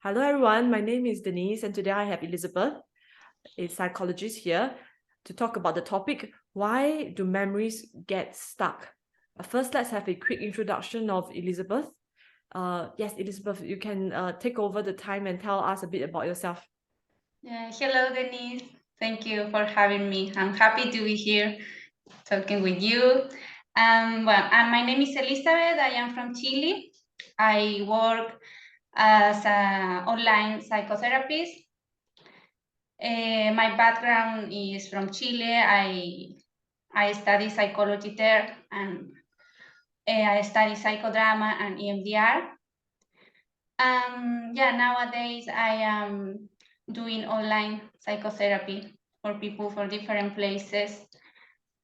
Hello everyone, my name is Denise and today I have Elizabeth, a psychologist here, to talk about the topic, why do memories get stuck? First, let's have a quick introduction of Elizabeth. Yes, Elizabeth, you can take over the time and tell us a bit about yourself. Hello, Denise. Thank you for having me. I'm happy to be here talking with you. My name is Elizabeth. I am from Chile. I work as an online psychotherapist. My background is from Chile. I study psychology there, and I study psychodrama and EMDR. Nowadays I am doing online psychotherapy for people for different places,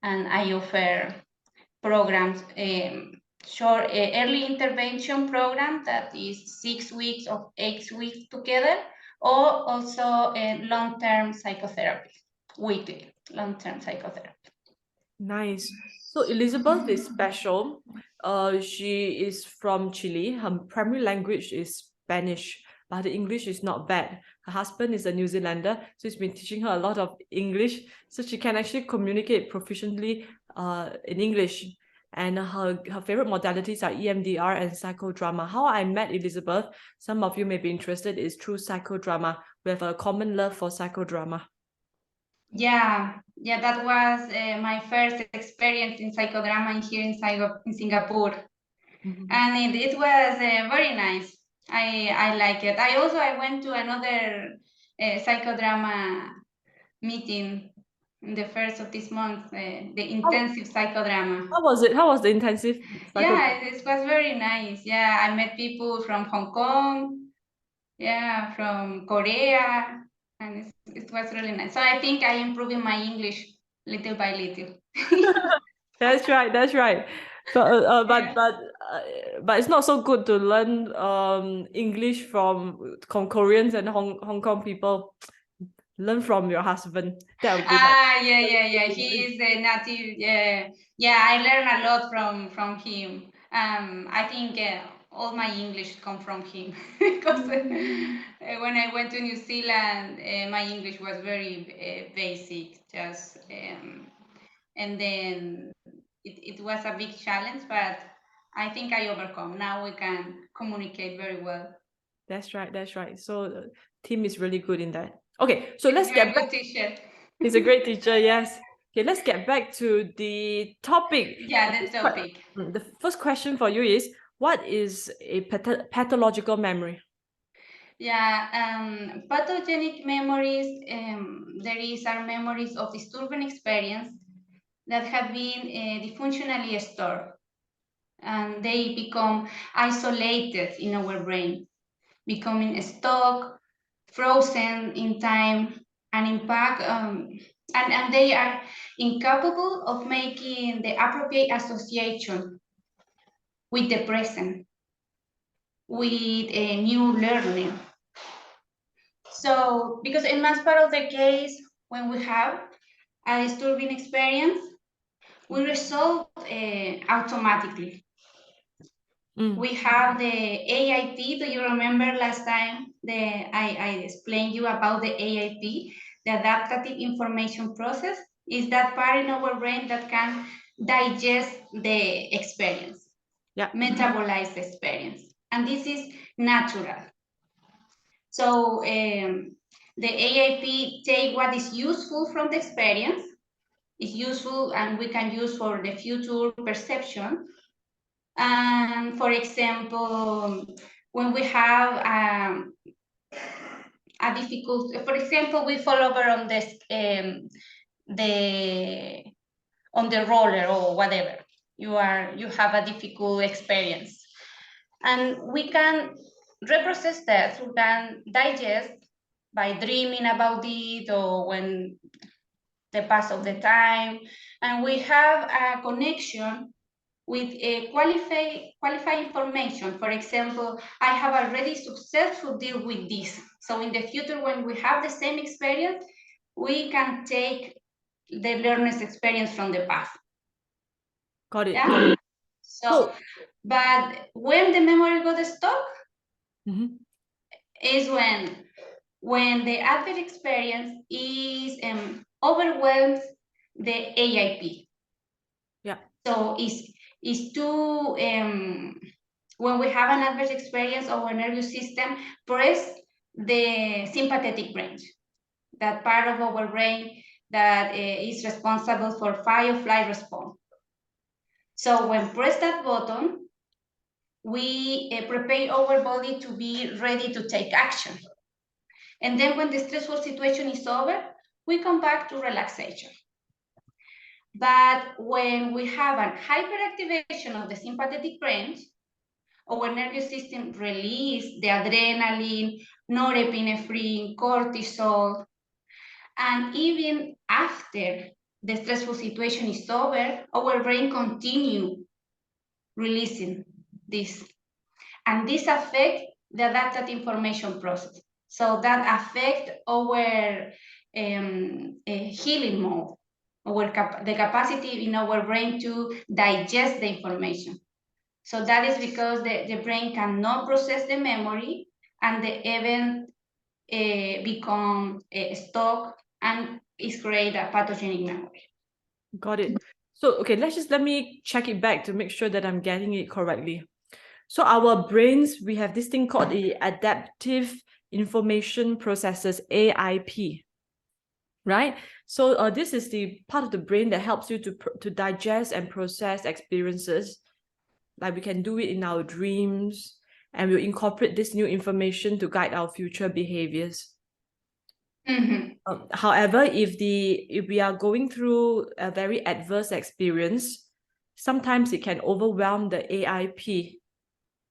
and I offer programs, short early intervention program that is 6 weeks or 8 weeks together, or also long-term psychotherapy, weekly long-term psychotherapy. Nice. So Elizabeth is special. She is from Chile. Her primary language is Spanish, but her English is not bad. Her husband is a New Zealander, so he's been teaching her a lot of English, so she can actually communicate proficiently in English. And her favorite modalities are EMDR and psychodrama. How I met Elizabeth, some of you may be interested, is through psychodrama. We have a common love for psychodrama. Yeah, that was my first experience in psychodrama here in Singapore. And it was very nice. I like it. I went to another psychodrama meeting in the first of this month, the intensive psychodrama. How was it? How was the intensive psychodrama? Yeah, it was very nice. Yeah, I met people from Hong Kong, yeah, from Korea, and it was really nice. So I think I improving my English little by little. That's right. That's right. So, but it's not so good to learn English from Koreans and Hong Kong people. Learn from your husband. That would be Yeah. He is a native. Yeah. I learned a lot from him. I think all my English come from him because when I went to New Zealand, my English was very basic, and then it was a big challenge, but I think I overcome. Now we can communicate very well. That's right. That's right. So Tim is really good in that. Okay, so let's He's a get very back. good teacher. He's a great teacher. Yes. Okay, let's get back to the topic. Yeah, the topic. The first question for you is, what is a pathological memory? Yeah, pathogenic memories, are memories of disturbing experience that have been dysfunctionally stored, and they become isolated in our brain, becoming stuck, frozen in time, and impact, and they are incapable of making the appropriate association with the present, with a new learning. So, because in most part of the case, when we have a disturbing experience, we resolve automatically. We have the AIT. Do you remember last time I explained you about the AIT, the adaptive information process? Is that part in our brain that can digest the experience, metabolize the experience, and this is natural. So the AIP take what is useful from the experience, is useful and we can use for the future perception. And for example, when we have a difficult, for example, we fall over on this, on the roller or whatever, you have a difficult experience, and we can reprocess that, we can digest by dreaming about it or when the pass of the time, and we have a connection with a qualified information. For example, I have already successfully deal with this, so in the future when we have the same experience, we can take the learner's experience from the past. Got it. Yeah? Got it. So, but when the memory got stuck, is when the adverse experience is overwhelms the AIP. Yeah. So is too when we have an adverse experience, our nervous system press the sympathetic brain, that part of our brain that is responsible for fight or flight response. So when press that button, we prepare our body to be ready to take action. And then when the stressful situation is over, we come back to relaxation. But when we have an hyperactivation of the sympathetic brain, our nervous system release the adrenaline, norepinephrine, cortisol, and even after the stressful situation is over, our brain continue releasing this. And this affects the adaptive information process. So that affects our healing mode, the capacity in our brain to digest the information. So that is because the brain cannot process the memory and the event become stuck and is create a pathogenic memory. Got it. So, okay, let me check it back to make sure that I'm getting it correctly. So our brains, we have this thing called the adaptive information processes, AIP, right? So this is the part of the brain that helps you to digest and process experiences. Like we can do it in our dreams, and we'll incorporate this new information to guide our future behaviors. However, if we are going through a very adverse experience, sometimes it can overwhelm the AIP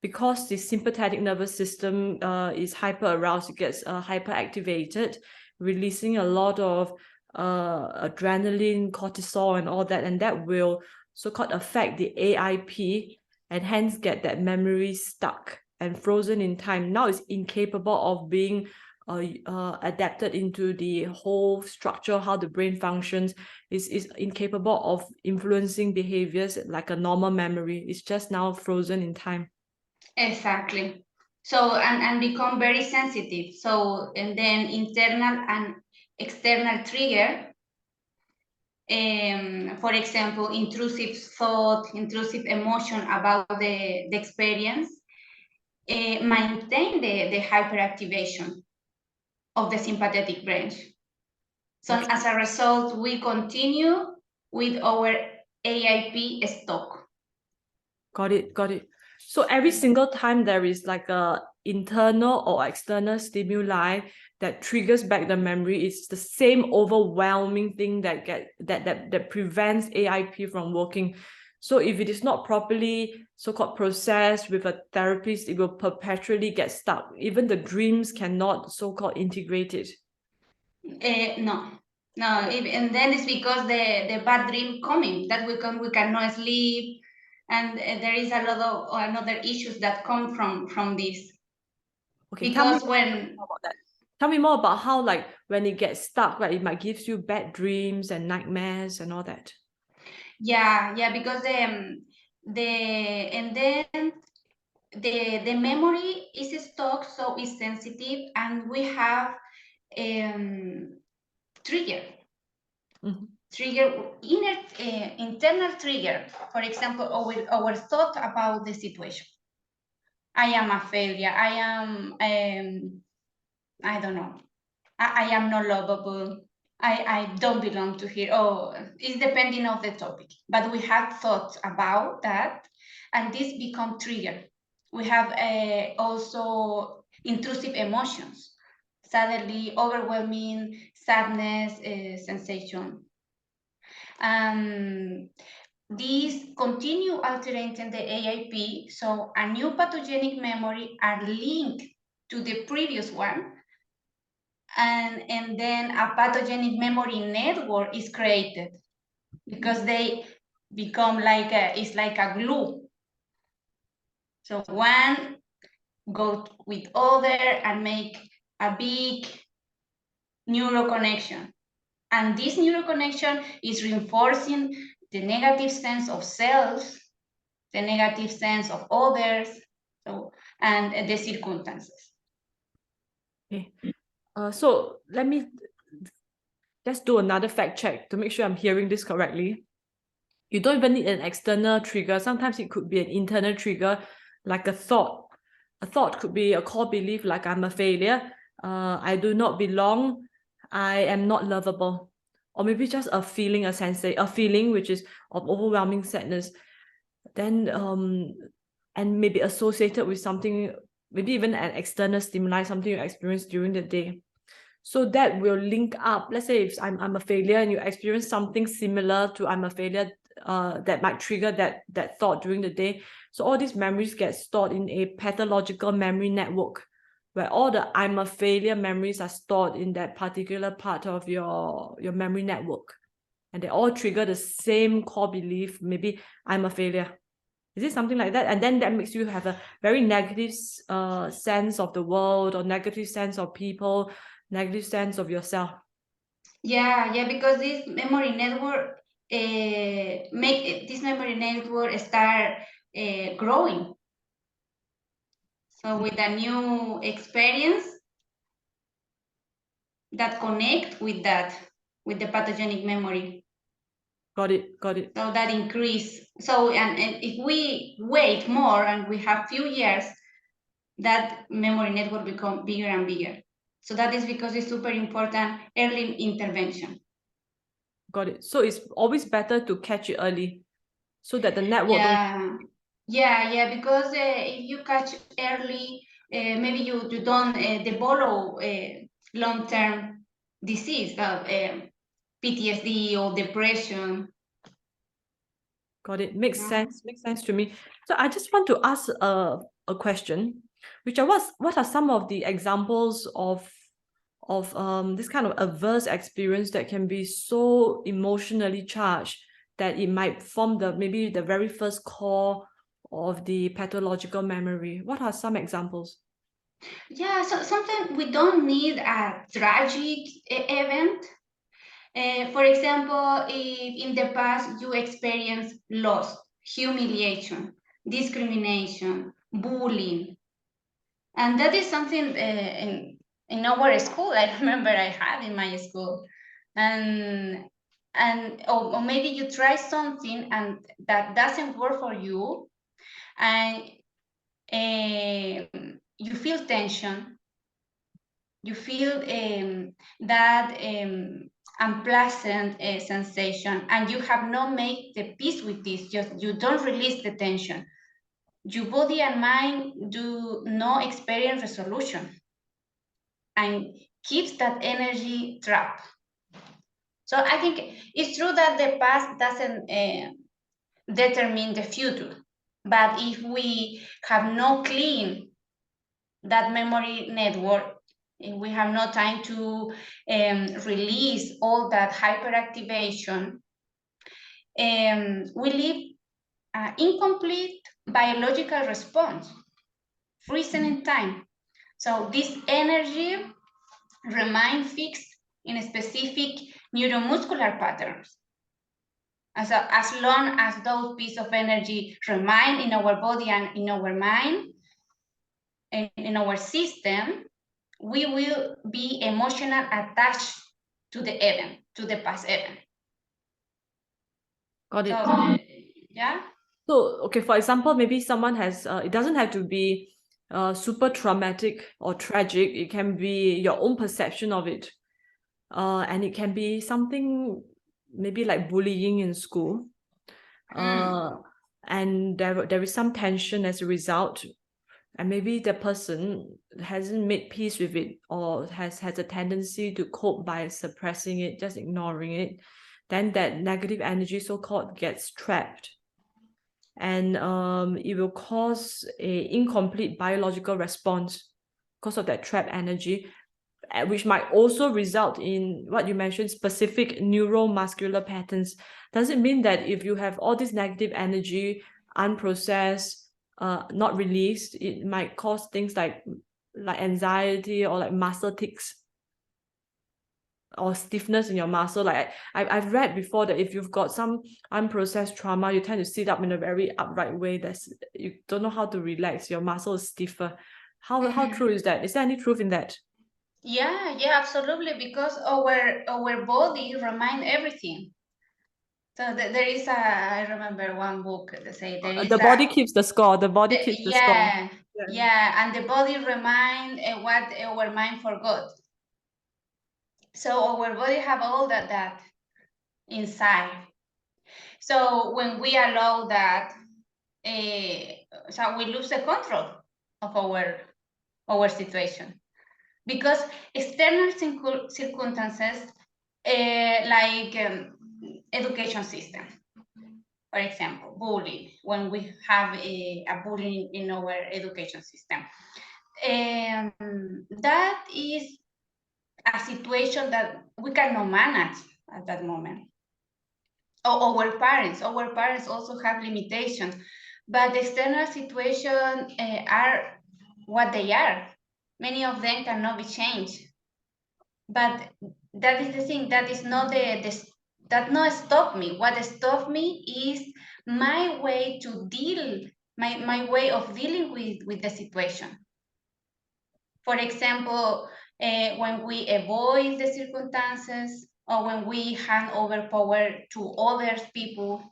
because the sympathetic nervous system is hyper aroused. It gets hyperactivated, releasing a lot of adrenaline, cortisol, and all that, and that will so-called affect the AIP and hence get that memory stuck and frozen in time. Now it's incapable of being adapted into the whole structure, how the brain functions, is incapable of influencing behaviors like a normal memory. It's just now frozen in time. Exactly. So, and become very sensitive. So, and then internal and external trigger, for example, intrusive thought, intrusive emotion about the experience, maintain the hyperactivation of the sympathetic brain. So Okay. as a result, we continue with our AIP stock. Got it. So every single time there is like a internal or external stimuli that triggers back the memory, it's the same overwhelming thing that prevents AIP from working. So if it is not properly so-called processed with a therapist, it will perpetually get stuck. Even the dreams cannot so-called integrate it. No, and then it's because the bad dream coming that we cannot sleep, and there is a lot of another issues that come from this. Okay, because tell me more about how, like, when it gets stuck, right, it might give you bad dreams and nightmares and all that. Yeah, because the memory is stuck, so it's sensitive, and we have trigger. Trigger, internal trigger. For example, our thought about the situation. I am a failure. I am, I don't know. I am not lovable. I don't belong to here. Oh, it's depending on the topic. But we have thoughts about that, and this become trigger. We have also intrusive emotions, suddenly overwhelming sadness sensation. These continue altering the AIP, so a new pathogenic memory are linked to the previous one, and then a pathogenic memory network is created because they become like it's like a glue. So one go with other and make a big neural connection. And this neural connection is reinforcing the negative sense of self, the negative sense of others, so, and the circumstances. Okay. So let me just do another fact check to make sure I'm hearing this correctly. You don't even need an external trigger. Sometimes it could be an internal trigger, like a thought. A thought could be a core belief like I'm a failure, I do not belong, I am not lovable. Or maybe just a feeling, a feeling which is of overwhelming sadness. Then and maybe associated with something, maybe even an external stimuli, something you experience during the day. So that will link up. Let's say if I'm a failure and you experience something similar to I'm a failure, that might trigger that thought during the day. So all these memories get stored in a pathological memory network, where all the I'm a failure memories are stored in that particular part of your memory network. And they all trigger the same core belief, maybe I'm a failure. Is it something like that? And then that makes you have a very negative sense of the world, or negative sense of people, negative sense of yourself. Yeah, because this memory network make this memory network start growing. So with a new experience that connect with the pathogenic memory. Got it. So that increase. So and if we wait more and we have few years, that memory network become bigger and bigger. So that is because it's super important early intervention. Got it. So it's always better to catch it early, so that the network don't. Yeah, because if you catch early, maybe you don't develop long-term disease, PTSD or depression. Got it. Makes sense. Makes sense to me. So I just want to ask a question, which are what are some of the examples of this kind of adverse experience that can be so emotionally charged that it might form maybe the very first core of the pathological memory? What are some examples? Yeah, so sometimes we don't need a tragic event. For example, if in the past you experience loss, humiliation, discrimination, bullying, and that is something in our school. I remember I had in my school, and or maybe you try something and that doesn't work for you, and you feel tension, you feel that unpleasant sensation, and you have not made the peace with this. Just you don't release the tension. Your body and mind do not experience resolution, and keeps that energy trapped. So I think it's true that the past doesn't determine the future, but if we have no clean that memory network, if we have no time to release all that hyperactivation, we live incomplete biological response, freezing in time. So this energy remain fixed in specific neuromuscular patterns. As long as those pieces of energy remain in our body and in our mind, in our system, we will be emotional attached to the event, to the past event. Got it. So, yeah. So, okay, for example, maybe someone has, it doesn't have to be super traumatic or tragic. It can be your own perception of it. And it can be something maybe like bullying in school. And there is some tension as a result. And maybe the person hasn't made peace with it, or has a tendency to cope by suppressing it, just ignoring it. Then that negative energy, so-called, gets trapped. And it will cause a incomplete biological response because of that trapped energy, which might also result in what you mentioned, specific neuromuscular patterns. Does it mean that if you have all this negative energy unprocessed, not released, it might cause things like anxiety or like muscle tics or stiffness in your muscle? Like I've read before that if you've got some unprocessed trauma, you tend to sit up in a very upright way. You don't know how to relax. Your muscle is stiffer. How true is that? Is there any truth in that? Yeah, yeah, absolutely, because our body remind everything. So there is I remember one book that say there is The body keeps the score. The body keeps the score. yeah, yeah, and the body remind what our mind forgot. So our body have all that inside. So when we allow that, so we lose the control of our situation, because external circumstances, like education system, for example, bullying, when we have a bullying in our education system, that is a situation that we cannot manage at that moment. Or our parents also have limitations, but the external situation are what they are. Many of them cannot be changed. But that is the thing, that is not that not stop me. What stop me is my way to deal, my way of dealing with the situation. For example, when we avoid the circumstances, or when we hand over power to other people,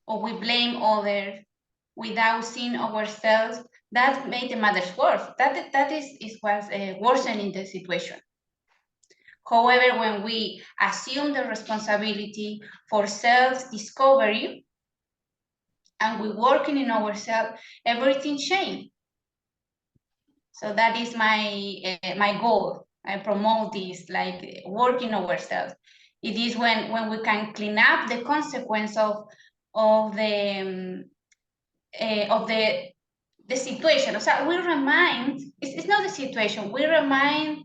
or we blame others without seeing ourselves, that made the matters worse. That is what's worsening the situation. However, when we assume the responsibility for self-discovery and we working in ourselves, everything changes. So that is my goal. I promote this, like working ourselves. It is when we can clean up the consequence of the situation. So we remind, it's not the situation, we remind,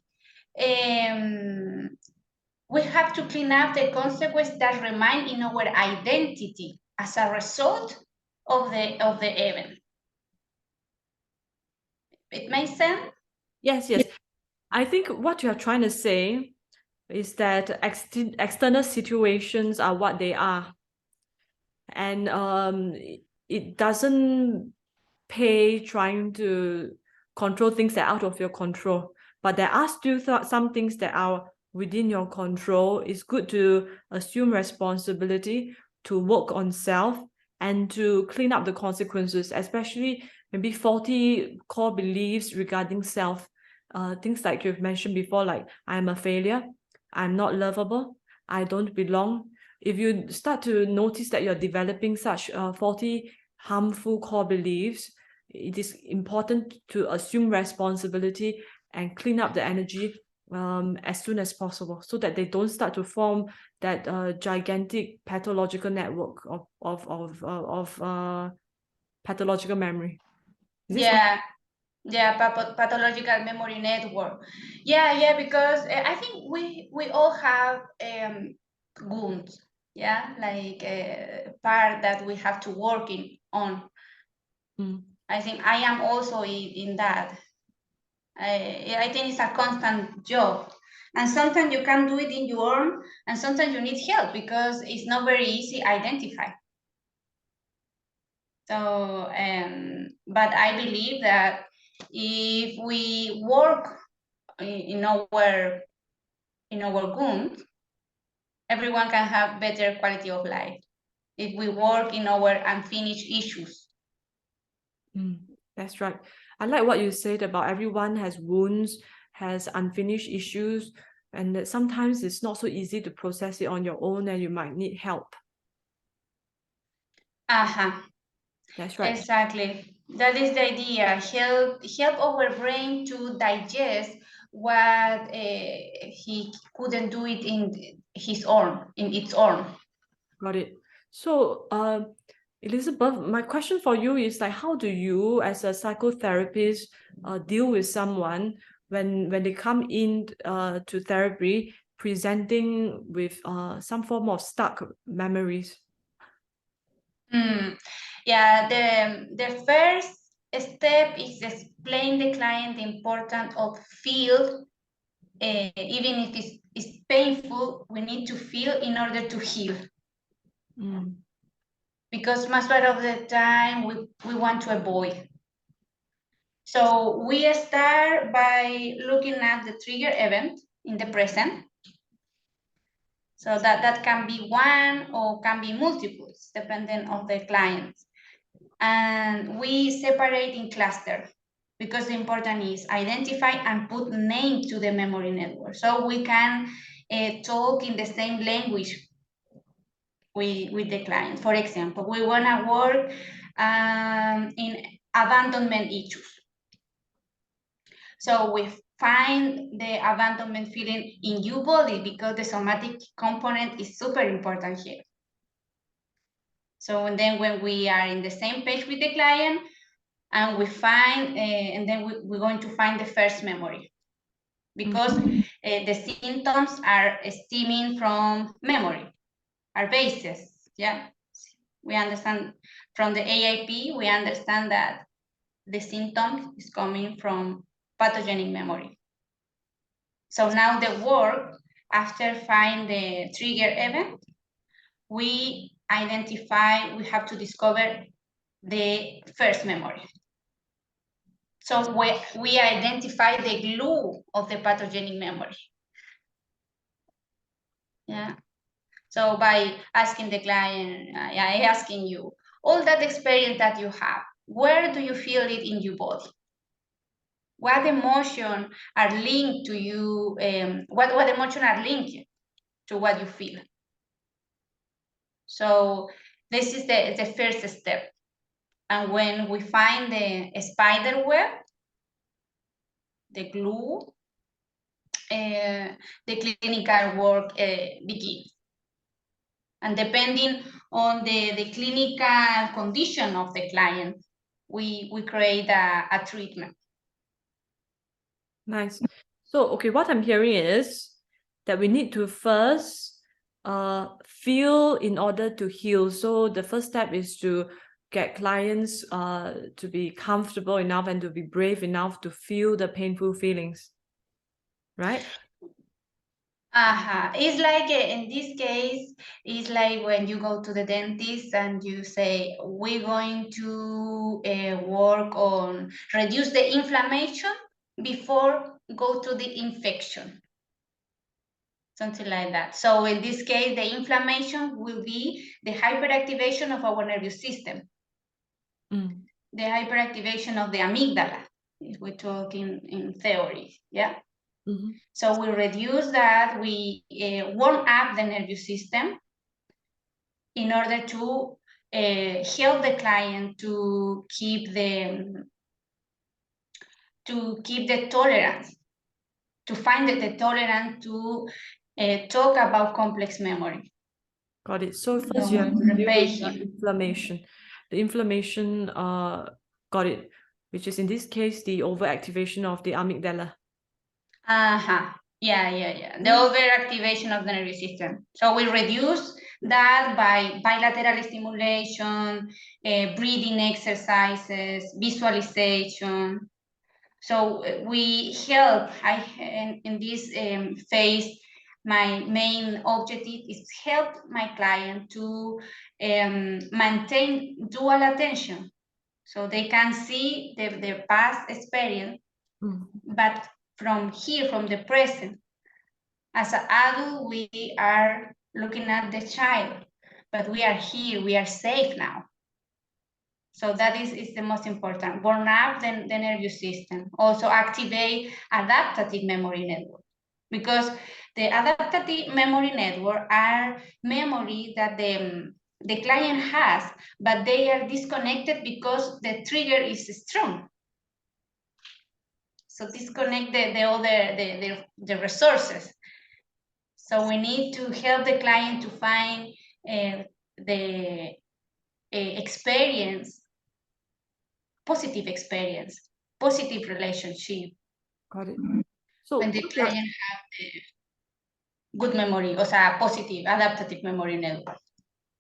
we have to clean up the consequence that remain in our identity as a result of the event. It makes sense? Yes, yes. I think what you are trying to say is that external situations are what they are, and it doesn't pay trying to control things that are out of your control. But there are still some things that are within your control. It's good to assume responsibility, to work on self, and to clean up the consequences, especially maybe faulty core beliefs regarding self. Things like you've mentioned before, like I'm a failure, I'm not lovable, I don't belong. If you start to notice that you're developing such faulty, harmful core beliefs, it is important to assume responsibility and clean up the energy as soon as possible, so that they don't start to form that gigantic pathological network of pathological memory. Is this Yeah, yeah, pathological memory network. Yeah, because I think we all have wounds. Yeah, like a part that we have to work on. I think I am also in that. I think it's a constant job. And sometimes you can do it in your own, and sometimes you need help because it's not very easy to identify. So, but I believe that if we work in our wound, everyone can have better quality of life. If we work in our unfinished issues. That's right. I like what you said about everyone has wounds, has unfinished issues, and that sometimes it's not so easy to process it on your own, and you might need help. That's right. Exactly. That is the idea. Help our brain to digest what he couldn't do it in its own. Got it. So, Elizabeth, my question for you is like, how do you, as a psychotherapist, deal with someone when they come in to therapy presenting with some form of stuck memories? Yeah, the first step is explain the client the importance of feel, even if it's painful, we need to feel in order to heal. Because most part of the time we want to avoid. So we start by looking at the trigger event in the present. So that can be one or can be multiples, depending on the client. And we separate in cluster because the important is identify and put name to the memory network. So we can talk in the same language with the client. For example, we want to work in abandonment issues. So we find the abandonment feeling in your body because the somatic component is super important here. So and then when we are in the same page with the client and we find, and then we're going to find the first memory because the symptoms are stemming from memory, are bases, yeah? We understand from the AIP, we understand that the symptom is coming from pathogenic memory. So now the work, after find the trigger event, we identify, we have to discover the first memory. So we identify the glue of the pathogenic memory. Yeah. So by asking the client, asking you, all that experience that you have, where do you feel it in your body? What emotion are linked to you? What emotion are linked to what you feel? So this is the first step. And when we find the spider web, the glue, the clinical work begins. And depending on the clinical condition of the client, we create a treatment. Nice. So, okay, what I'm hearing is that we need to first feel in order to heal. So the first step is to get clients to be comfortable enough and to be brave enough to feel the painful feelings, right? It's like in this case, it's like when you go to the dentist and you say, we're going to work on reduce the inflammation before go to the infection. Something like that. So in this case, the inflammation will be the hyperactivation of our nervous system. The hyperactivation of the amygdala, if we talk in theory, yeah? So we reduce that, we warm up the nervous system in order to help the client to keep the tolerance, to find the tolerance to talk about complex memory. Got it. So first you have to deal with the inflammation. The inflammation, got it, which is in this case the overactivation of the amygdala. Yeah. The overactivation of the nervous system. So we reduce that by bilateral stimulation, breathing exercises, visualization. So we help, in this phase, my main objective is help my client to maintain dual attention. So they can see their past experience, but from here, from the present. As an adult, we are looking at the child, but we are here, we are safe now. So that is the most important. Warm up the nervous system. Also activate adaptive memory network, because the adaptive memory network are memory that the client has, but they are disconnected because the trigger is strong. So disconnect the resources. So we need to help the client to find the experience, positive relationship. Got it. So when the client have good memory, o sea, positive, adaptive memory network.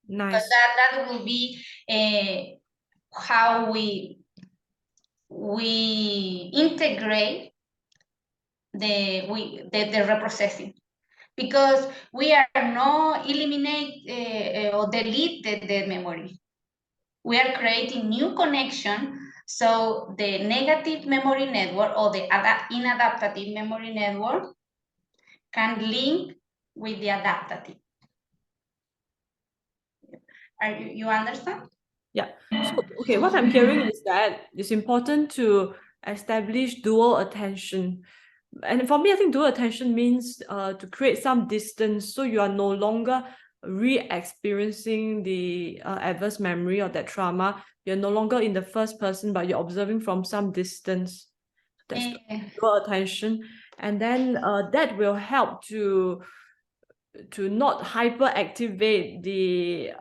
Nice. But that will be how we integrate the reprocessing, because we are not eliminate or delete the memory. We are creating new connection So the negative memory network or the inadaptive memory network can link with the adaptive. You understand? Yeah. So, okay, what I'm hearing is that it's important to establish dual attention. And for me, I think dual attention means to create some distance so you are no longer re-experiencing the adverse memory or that trauma. You're no longer in the first person, but you're observing from some distance. That's dual attention. And then that will help to not hyperactivate the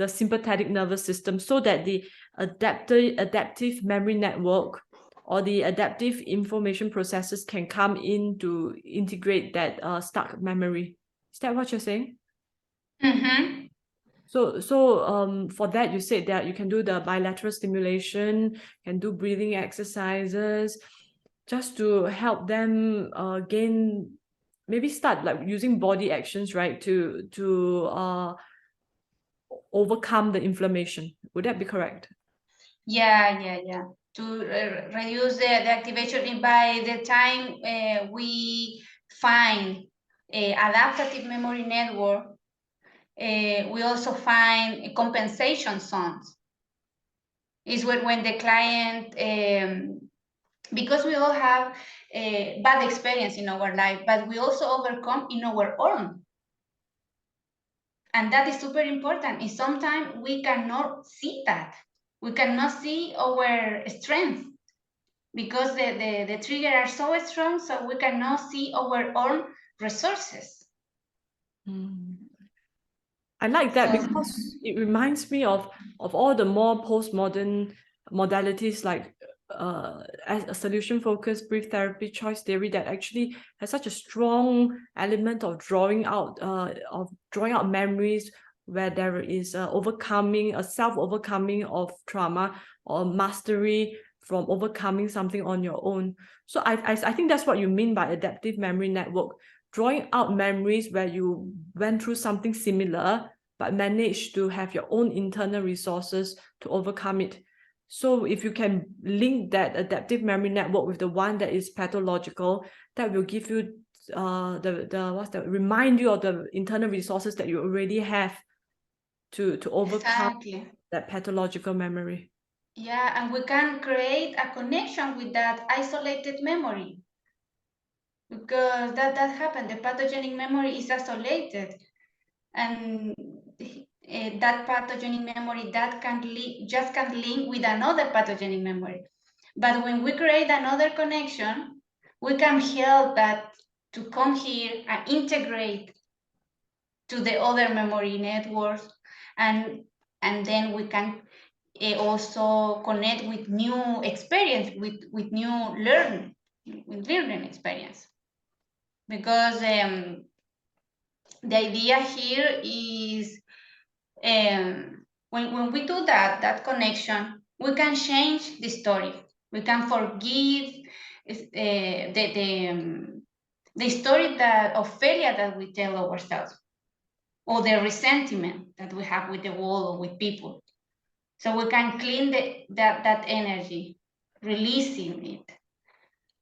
sympathetic nervous system, so that the adaptive memory network or the adaptive information processes can come in to integrate that stuck memory. Is that what you're saying? Mm-hmm. So for that, you said that you can do the bilateral stimulation, can do breathing exercises, just to help them gain, maybe start like using body actions, right, to overcome the inflammation. Would that be correct? Yeah. To reduce the activation by the time we find adaptive memory network, we also find compensation zones. Is when the client, because we all have bad experience in our life, but we also overcome in our own. And that is super important. And sometimes we cannot see that. We cannot see our strength because the trigger are so strong, so we cannot see our own resources. I like that because it reminds me of all the more postmodern modalities like as a solution-focused brief therapy, choice theory, that actually has such a strong element of drawing out memories, where there is a self-overcoming of trauma or mastery from overcoming something on your own. So I think that's what you mean by adaptive memory network, drawing out memories where you went through something similar but managed to have your own internal resources to overcome it. So if you can link that adaptive memory network with the one that is pathological, that will give you remind you of the internal resources that you already have to overcome that pathological memory. Yeah, and we can create a connection with that isolated memory, because that happened. The pathogenic memory is isolated, and that pathogenic memory that can link with another pathogenic memory. But when we create another connection, we can help that to come here and integrate to the other memory networks, and then we can also connect with new experience, with new learning experience. Because the idea here is, when we do that connection, we can change the story. We can forgive the story of failure that we tell ourselves, or the resentment that we have with the world or with people. So we can clean that energy, releasing it,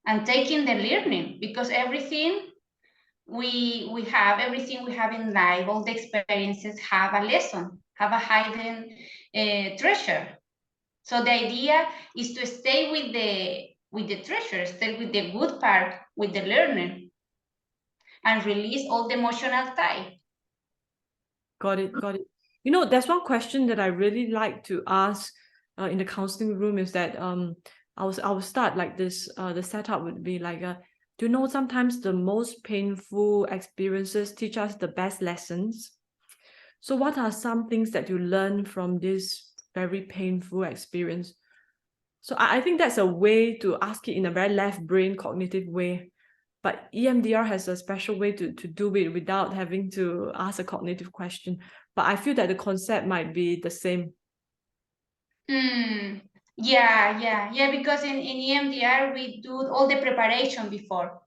and taking the learning, because everything we have in life, all the experiences have a lesson, have a hidden treasure. So the idea is to stay with the treasure, stay with the good part, with the learning, and release all the emotional tie. Got it. You know, there's one question that I really like to ask in the counseling room, is that I will start like this. The setup would be like, do you know, sometimes the most painful experiences teach us the best lessons? So what are some things that you learn from this very painful experience? So I think that's a way to ask it in a very left brain cognitive way. But EMDR has a special way to do it without having to ask a cognitive question. But I feel that the concept might be the same. Yeah, because in EMDR we do all the preparation before.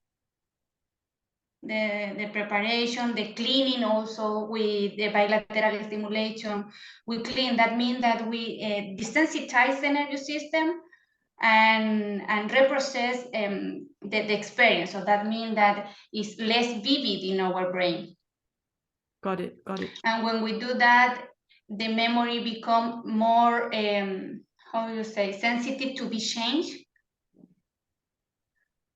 the preparation, the cleaning also with the bilateral stimulation. We clean, that means that we desensitize the nervous system and reprocess the experience. So that means that it's less vivid in our brain. Got it, got it. And when we do that, the memory become more, how you say, sensitive to be changed.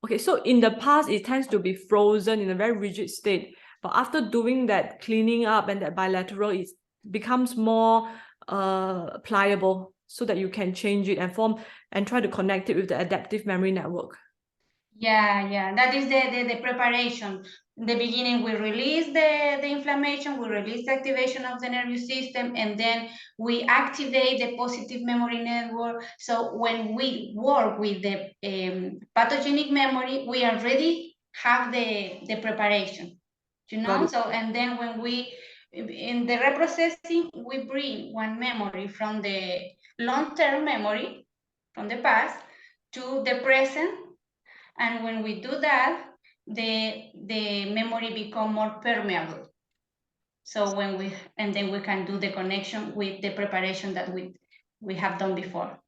Okay, so in the past, it tends to be frozen in a very rigid state. But after doing that cleaning up and that bilateral, it becomes more pliable so that you can change it and form and try to connect it with the adaptive memory network. Yeah, that is the preparation. In the beginning, we release the inflammation, we release the activation of the nervous system, and then we activate the positive memory network. So when we work with the pathogenic memory, we already have the preparation, you know? So, and then when we, in the reprocessing, we bring one memory from the long-term memory, from the past, to the present. And when we do that, the memory become more permeable. So then we can do the connection with the preparation that we have done before.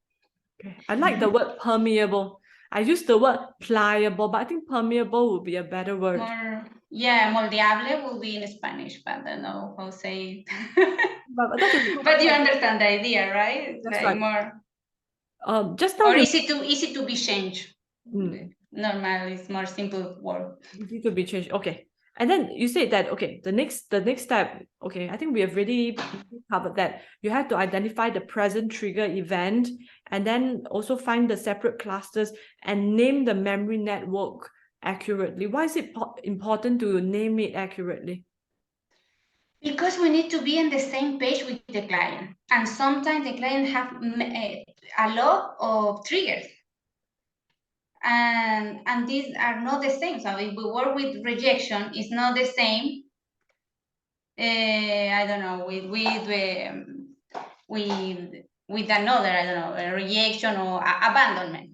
Okay. I like the word permeable. I use the word pliable, but I think permeable would be a better word. Moldeable will be in Spanish, but I don't know how to say it. But you understand the idea, right? It's that's like right. More just now or easy to be changed. Mm. Normal is more simple word. Easy to be changed. Okay. And then you said that, okay, the next step, okay, I think we have really covered that. You have to identify the present trigger event and then also find the separate clusters and name the memory network accurately. Why is it important to name it accurately? Because we need to be on the same page with the client. And sometimes the client have a lot of triggers. And these are not the same. So if we work with rejection, it's not the same. I don't know, with another, I don't know, a rejection or abandonment.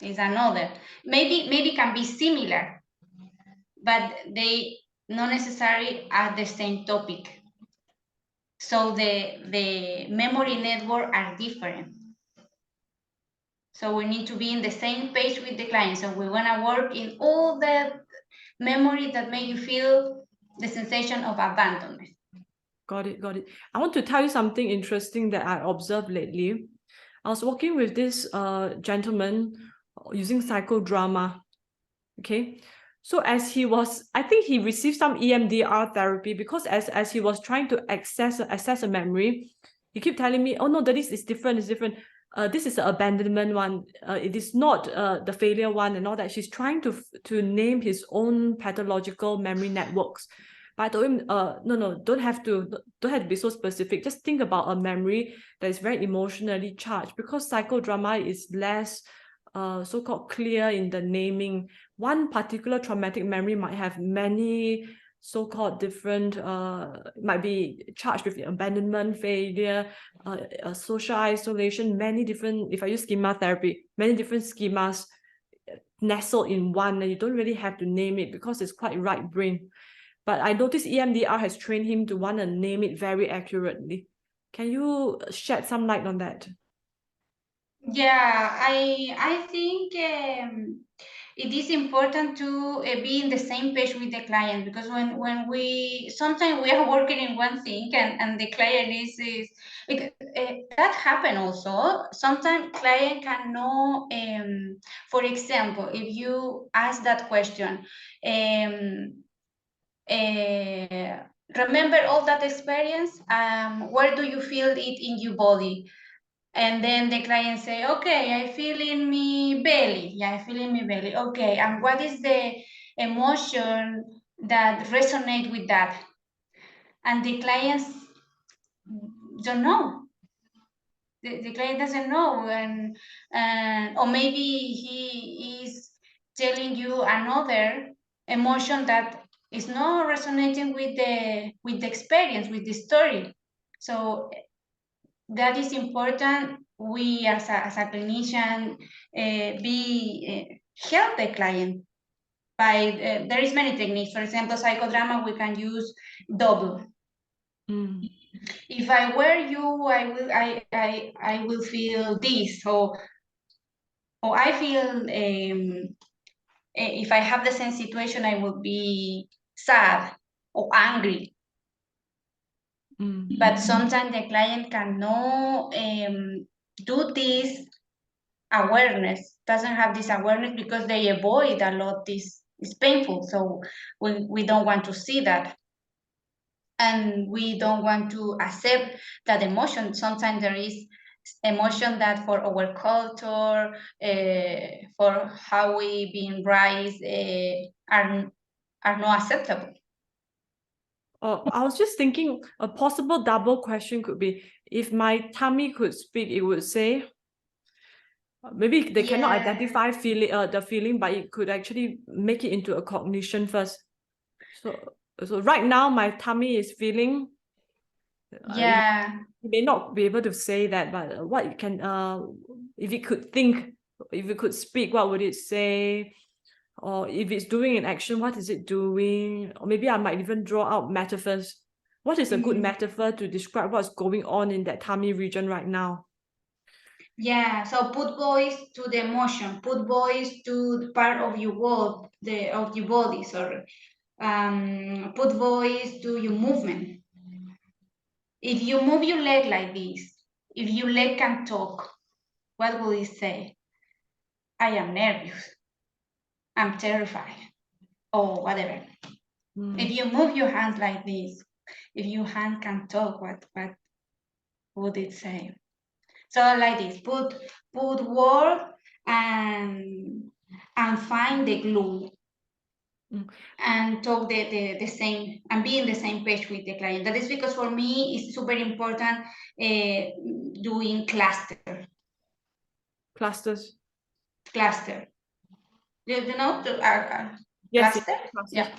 Is another. Maybe can be similar, but they not necessarily are the same topic. So the memory network are different. So we need to be in the same page with the client. So we want to work in all the memory that make you feel the sensation of abandonment. Got it. I want to tell you something interesting that I observed lately. I was working with this gentleman using psychodrama. Okay. So as he was, I think he received some EMDR therapy because as he was trying to assess a memory, he kept telling me, oh no, this is different, it's different. This is the abandonment one. It is not the failure one and all that. She's trying to name his own pathological memory networks. But I told him, no, don't have to be so specific. Just think about a memory that is very emotionally charged because psychodrama is less so-called clear in the naming. One particular traumatic memory might have many so-called different, might be charged with abandonment, failure, social isolation, many different, if I use schema therapy, many different schemas nestled in one, and you don't really have to name it because it's quite right brain. But I noticed EMDR has trained him to want to name it very accurately. Can you shed some light on that? Yeah, I think it is important to be in the same page with the client, because when we sometimes we are working in one thing and the client is that happen also. Sometimes client can know, for example, if you ask that question, remember all that experience, where do you feel it in your body? And then the client say, okay, I feel in me belly. Yeah, I feel in me belly. Okay, and what is the emotion that resonate with that? And the clients don't know. The client doesn't know, and or maybe he is telling you another emotion that is not resonating with the experience, with the story. So that is important. We as a clinician be help the client there is many techniques. For example, psychodrama, we can use double. If I were you, I will feel this, or I feel if I have the same situation, I will be sad or angry. But sometimes the client cannot do this awareness, doesn't have this awareness because they avoid a lot this. It's painful, so we don't want to see that. And we don't want to accept that emotion. Sometimes there is emotion that for our culture, for how we been raised, are not acceptable. I was just thinking a possible double question could be, if my tummy could speak, it would say, maybe they cannot identify the feeling, but it could actually make it into a cognition first. So right now my tummy is feeling. You may not be able to say that, but what it can, if it could think, if it could speak, what would it say? Or if it's doing an action, what is it doing? Or maybe I might even draw out metaphors. What is a good metaphor to describe what's going on in that tummy region right now? Yeah, so put voice to the emotion, put voice to part of your world, of your body, sorry. Put voice to your movement. If you move your leg like this, if your leg can talk, what will it say? I am nervous. I'm terrified. Or whatever. If you move your hands like this, if your hand can talk, what would it say? So like this, put word and find the glue. And talk the same and be in the same page with the client. That is because for me it's super important doing cluster. Clusters. Cluster. You know yes, cluster? Yeah.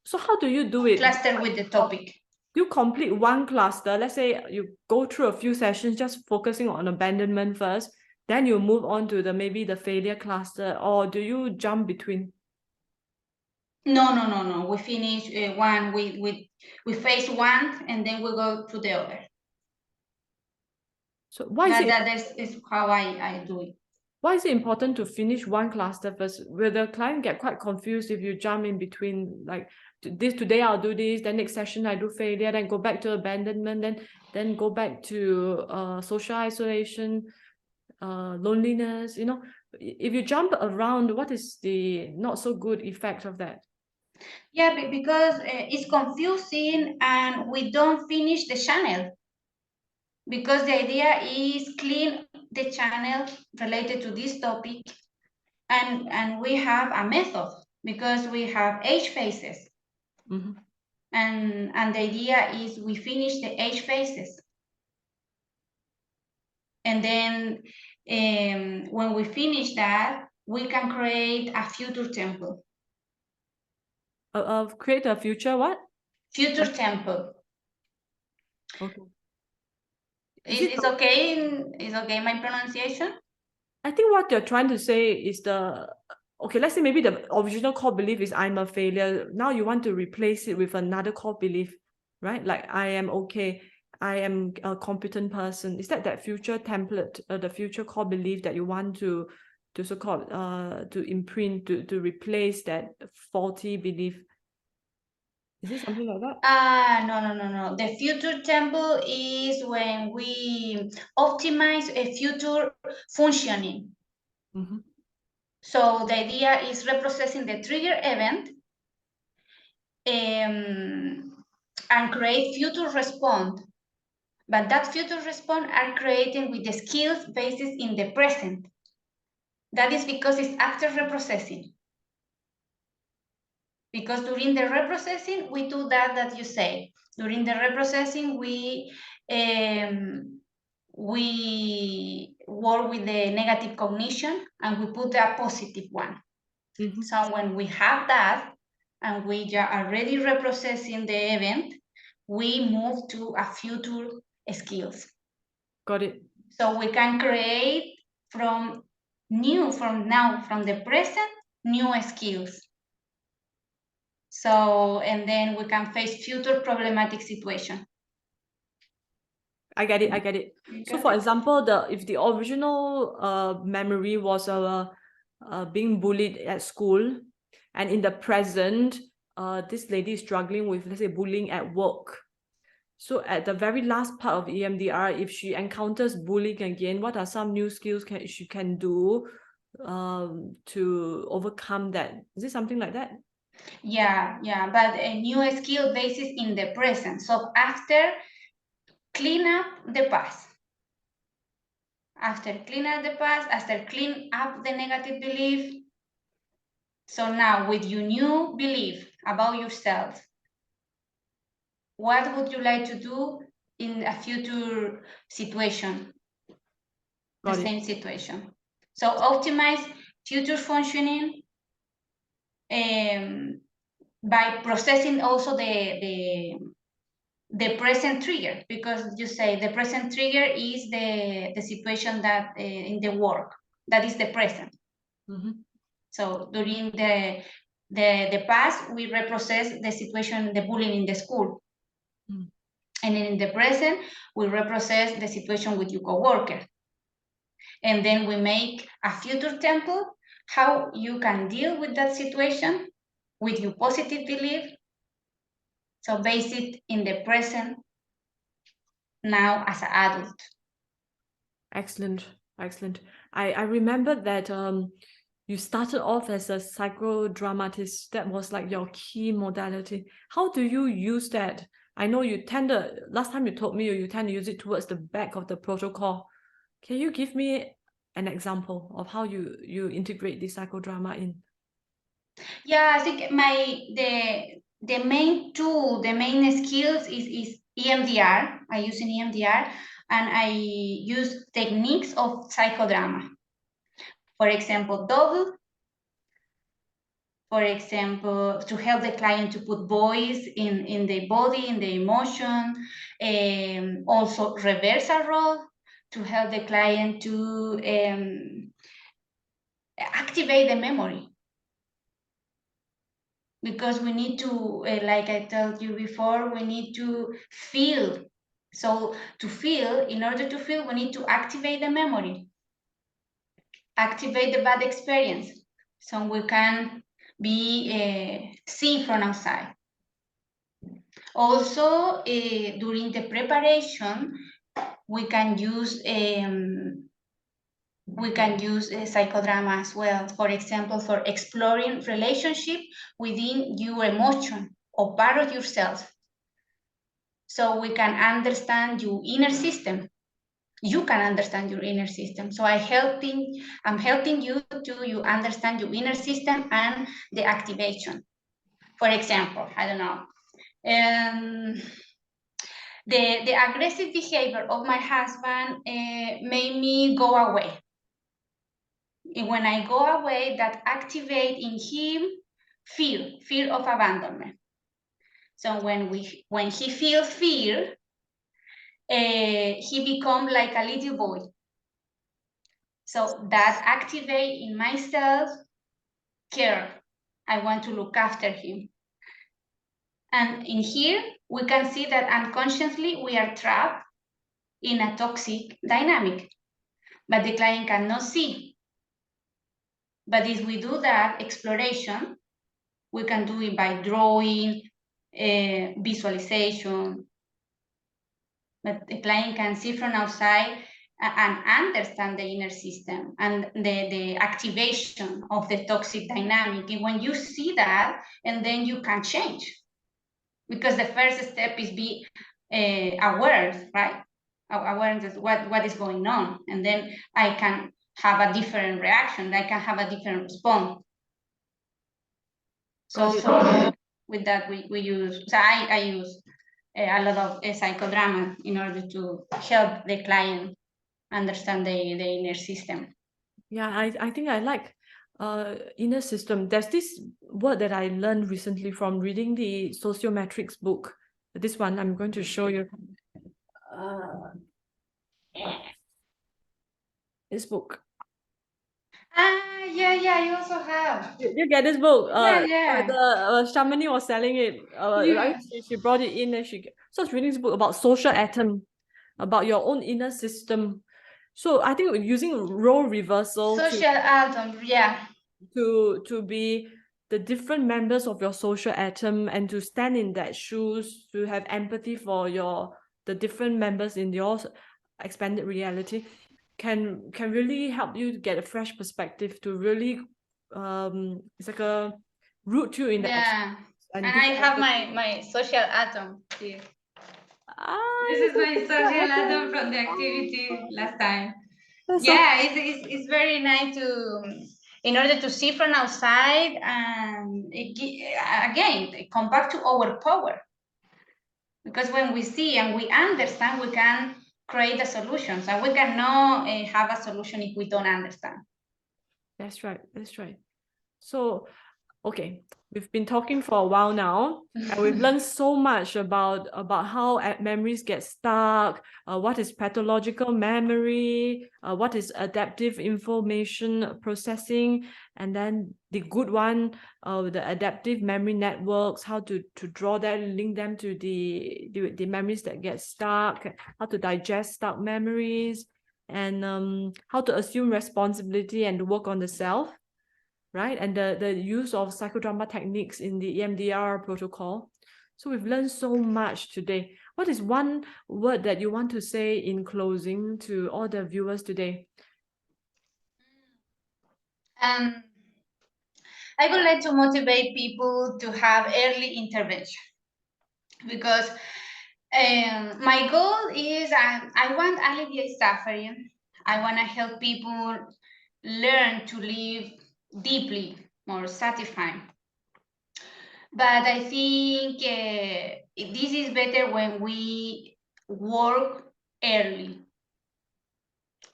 So how do you do it? Cluster with the topic. You complete one cluster. Let's say you go through a few sessions just focusing on abandonment first, then you move on to maybe the failure cluster, or do you jump between? No. We finish one. We face one and then we go to the other. So why that is how I do it. Why is it important to finish one cluster first? Will the client get quite confused if you jump in between, like today I'll do this, then next session I do failure, then go back to abandonment, then go back to social isolation, loneliness? You know, if you jump around, what is the not so good effect of that? Yeah, because it's confusing and we don't finish the channel. Because the idea is clean the channel related to this topic, and we have a method because we have age phases. And the idea is we finish the age phases. And then when we finish that, we can create a future temple. Create a future what? Future temple. Okay. Is okay? Is okay my pronunciation? I think what you're trying to say is okay, let's say maybe the original core belief is I'm a failure. Now you want to replace it with another core belief, right? Like I am okay. I am a competent person. Is that future template, the future core belief that you want to so-called to imprint, to replace that faulty belief? Is it something like that? No. The future temple is when we optimize a future functioning. So the idea is reprocessing the trigger event and create future response. But that future response are created with the skills basis in the present. That is because it's after reprocessing. Because during the reprocessing, we do that you say. During the reprocessing, we work with the negative cognition and we put a positive one. So when we have that and we are already reprocessing the event, we move to a future skills. Got it. So we can create from the present, new skills. So, and then we can face future problematic situation. I get it. I get it. So, for example, if the original memory was being bullied at school, and in the present, this lady is struggling with, let's say, bullying at work. So, at the very last part of EMDR, if she encounters bullying again, what are some new skills she can do to overcome that? Is it something like that? Yeah, but a new skill basis in the present. So after clean up the past. After clean up the past, after clean up the negative belief. So now with your new belief about yourself, what would you like to do in a future situation? The same situation. So optimize future functioning by processing also the present trigger, because you say the present trigger is the situation that in the work, that is the present. So during the past, we reprocess the situation, the bullying in the school. And in the present, we reprocess the situation with your coworker. And then we make a future template, how you can deal with that situation with your positive belief. So base it in the present now as an adult. Excellent. Excellent. I remember that you started off as a psychodramatist. That was like your key modality. How do you use that? I know you last time you told me you tend to use it towards the back of the protocol. Can you give me an example of how you integrate the psychodrama in? Yeah, I think the main tool, the main skills is EMDR. I use an EMDR, and I use techniques of psychodrama. For example, double. For example, to help the client to put voice in the body, in the emotion. Also reversal role to help the client to activate the memory. Because we need to, like I told you before, we need to feel. So to feel, in order to feel, we need to activate the memory, activate the bad experience, so we can be seen from outside. Also, during the preparation, we can use psychodrama as well. For example, for exploring relationship within your emotion or part of yourself. So we can understand your inner system. You can understand your inner system. So I'm helping you to understand your inner system and the activation. For example, I don't know, the aggressive behavior of my husband made me go away. And when I go away, that activate in him fear of abandonment. So when he feels fear, he become like a little boy. So that activate in myself care. I want to look after him. And in here, we can see that unconsciously we are trapped in a toxic dynamic, but the client cannot see. But if we do that exploration, we can do it by drawing, visualization, but the client can see from outside and understand the inner system and the activation of the toxic dynamic. And when you see that, and then you can change. Because the first step is be aware, right? Awareness of what is going on. And then I can have a different reaction. I can have a different response. So with that, we use, so I use a lot of psychodrama in order to help the client understand the inner system. Yeah, I think I like inner system. There's this word that I learned recently from reading the sociometrics book. This one I'm going to show you. This book. Yeah, you also have. You get this book? Yeah. The Shamini was selling it. Yeah. She brought it in and so I was reading this book about social atom, about your own inner system. So I think using role reversal Social atom, yeah. to be the different members of your social atom and to stand in that shoes, to have empathy for the different members in your expanded reality can really help you to get a fresh perspective, to really it's like a root you in the Yeah. and And give I you have empathy. my social atom here. This is So my social atom from the activity last time. that's so Yeah, it's very nice to, in order to see from outside, and again come back to our power, because when we see and we understand, we can create the solutions, and we cannot have a solution if we don't understand. that's right. That's right. So okay, we've been talking for a while now, and we've learned so much about how memories get stuck, what is pathological memory, what is adaptive information processing, and then the good one, the adaptive memory networks, how to draw them, link them to the memories that get stuck, how to digest stuck memories, and how to assume responsibility and work on the self, right? And the use of psychodrama techniques in the EMDR protocol. So we've learned so much today. What is one word that you want to say in closing to all the viewers today? I would like to motivate people to have early intervention, because my goal is, I want alleviate suffering. I want to help people learn to live deeply, more satisfying. But I think this is better when we work early.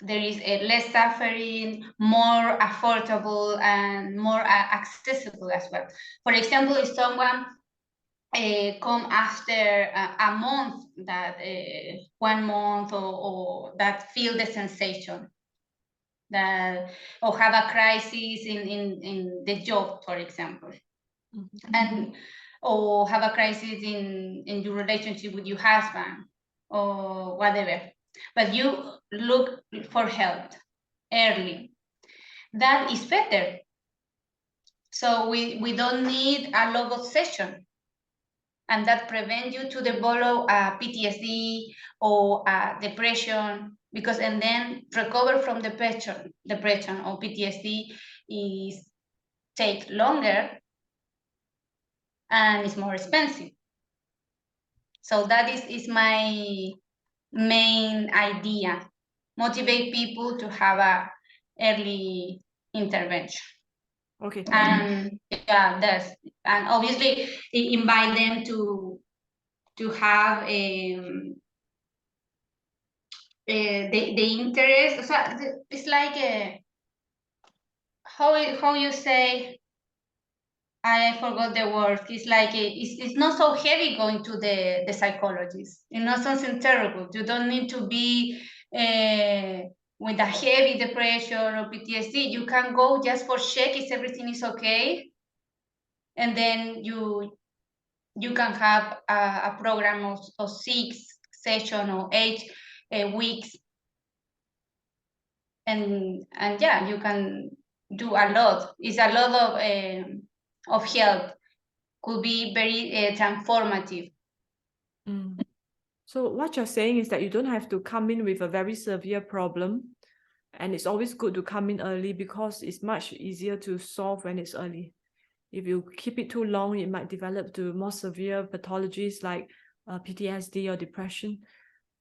There is less suffering, more affordable, and more accessible as well. For example, if someone come after a month, that 1 month, or that feel the sensation, that, or have a crisis in the job, for example, and or have a crisis in your relationship with your husband or whatever, but you look for help early, that is better. So we don't need a lot of session, and that prevent you to develop PTSD or depression, because, and then recover from depression or PTSD is take longer and it's more expensive. So that is my main idea: motivate people to have a early intervention. Okay. And yeah, that's, and obviously invite them to have the interest. So it's like how you say, I forgot the word. It's like it's not so heavy going to the psychologist. It's not something terrible. You don't need to be with a heavy depression or PTSD. You can go just for check if everything is okay, and then you can have a program of 6 sessions or 8 weeks, and yeah, you can do a lot. It's a lot of help. Could be very transformative. So what you're saying is that you don't have to come in with a very severe problem, and it's always good to come in early because it's much easier to solve when it's early. If you keep it too long, it might develop to more severe pathologies like PTSD or depression.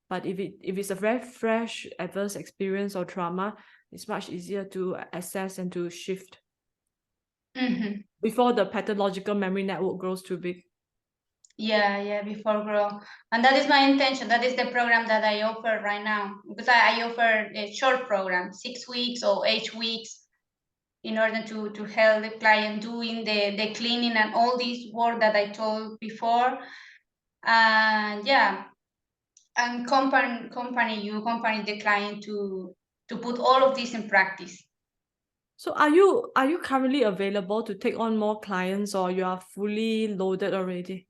But if it's a very fresh adverse experience or trauma, it's much easier to assess and to shift before the pathological memory network grows too big. Yeah, before grow. And that is my intention. That is the program that I offer right now, because I offer a short program, 6 weeks or 8 weeks, in order to help the client doing the cleaning and all this work that I told before. And yeah, and company the client to put all of this in practice. So are you currently available to take on more clients, or you are fully loaded already?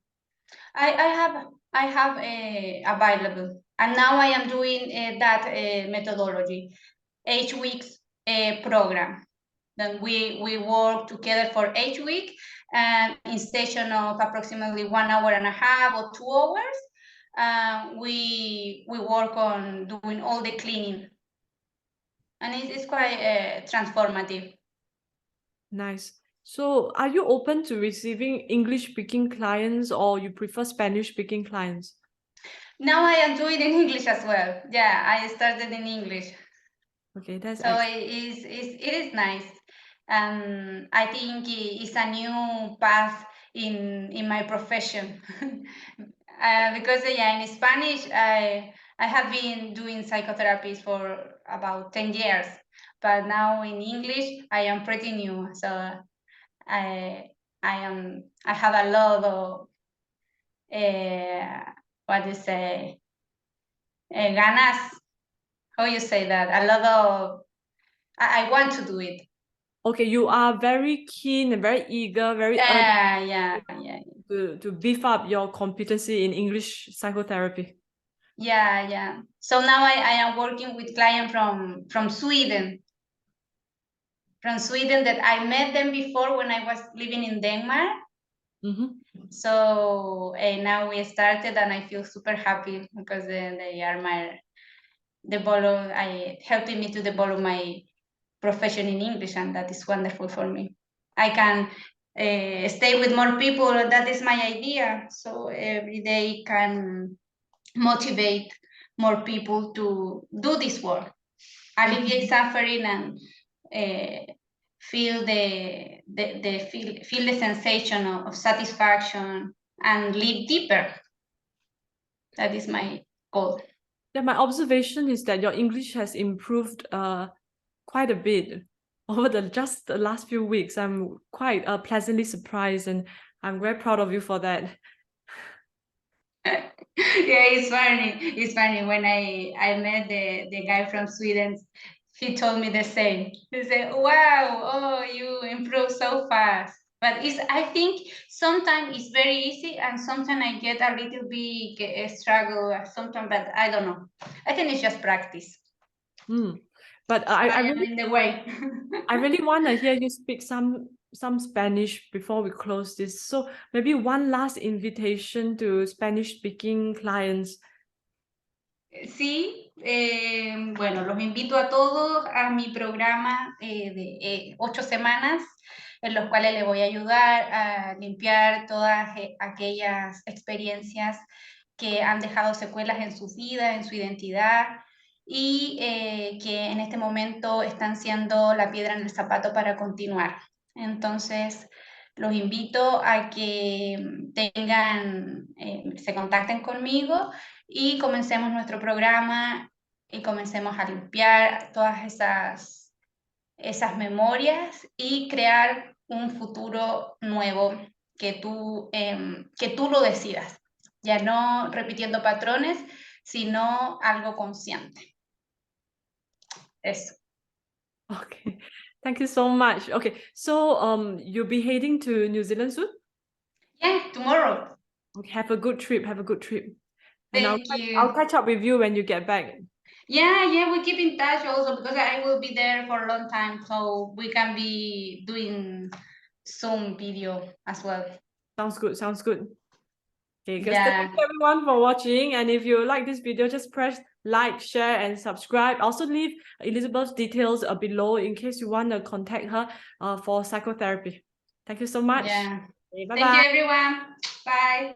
I have available, and now I am doing that methodology, 8 weeks program. Then we work together for 8 weeks, and in session of approximately 1.5 hours or 2 hours, we work on doing all the cleaning, and it's quite transformative. Nice. So are you open to receiving English-speaking clients, or you prefer Spanish-speaking clients? Now I am doing in English as well. Yeah, I started in English. Okay, that's So excellent. it is nice. I think it's a new path in my profession. Because yeah, in Spanish, I have been doing psychotherapy for about 10 years, but now in English, I am pretty new. So I I have a lot of what do you say, ganas. How you say that? A lot of I want to do it. Okay, you are very keen and very eager, very Yeah. to beef up your competency in English psychotherapy. Yeah. So now I am working with clients from Sweden. From Sweden that I met them before when I was living in Denmark. So now we started, and I feel super happy because they are helping me to develop my profession in English, and that is wonderful for me. I can stay with more people. That is my idea. So every day can motivate more people to do this work, alleviate suffering, and feel the sensation of satisfaction and live deeper. That is my goal. Yeah, my observation is that your English has improved quite a bit over just the last few weeks. I'm quite pleasantly surprised, and I'm very proud of you for that. Yeah, it's funny. It's funny when I met the guy from Sweden. He told me the same. He said, "Wow, oh, you improved so fast." But I think sometimes it's very easy, and sometimes I get a little bit struggle. Sometimes, but I don't know. I think it's just practice. But I I am really in the way. I really want to hear you speak some Spanish before we close this. So maybe one last invitation to Spanish-speaking clients. Sí, bueno, los invito a todos a mi programa de 8 semanas, en los cuales les voy a ayudar a limpiar todas aquellas experiencias que han dejado secuelas en su vida, en su identidad, y que en este momento están siendo la piedra en el zapato para continuar. Entonces, los invito a que se contacten conmigo y comencemos nuestro programa y comencemos a limpiar todas esas memorias y crear un futuro nuevo que tú lo decidas. Ya no repitiendo patrones, sino algo consciente. Eso. Okay, thank you so much. Okay, so you'll be heading to New Zealand soon? Yeah, tomorrow. Okay, have a good trip. Have a good trip. And Thank you. I'll catch up with you when you get back. Yeah, we keep in touch also because I will be there for a long time, so we can be doing Zoom video as well. Sounds good. Sounds good. Okay, guys, Yeah. thank you everyone for watching. And if you like this video, just press like, share, and subscribe. Also leave Elizabeth's details below in case you want to contact her for psychotherapy. Thank you so much. Yeah. Okay, Thank you, bye-bye. everyone. Bye.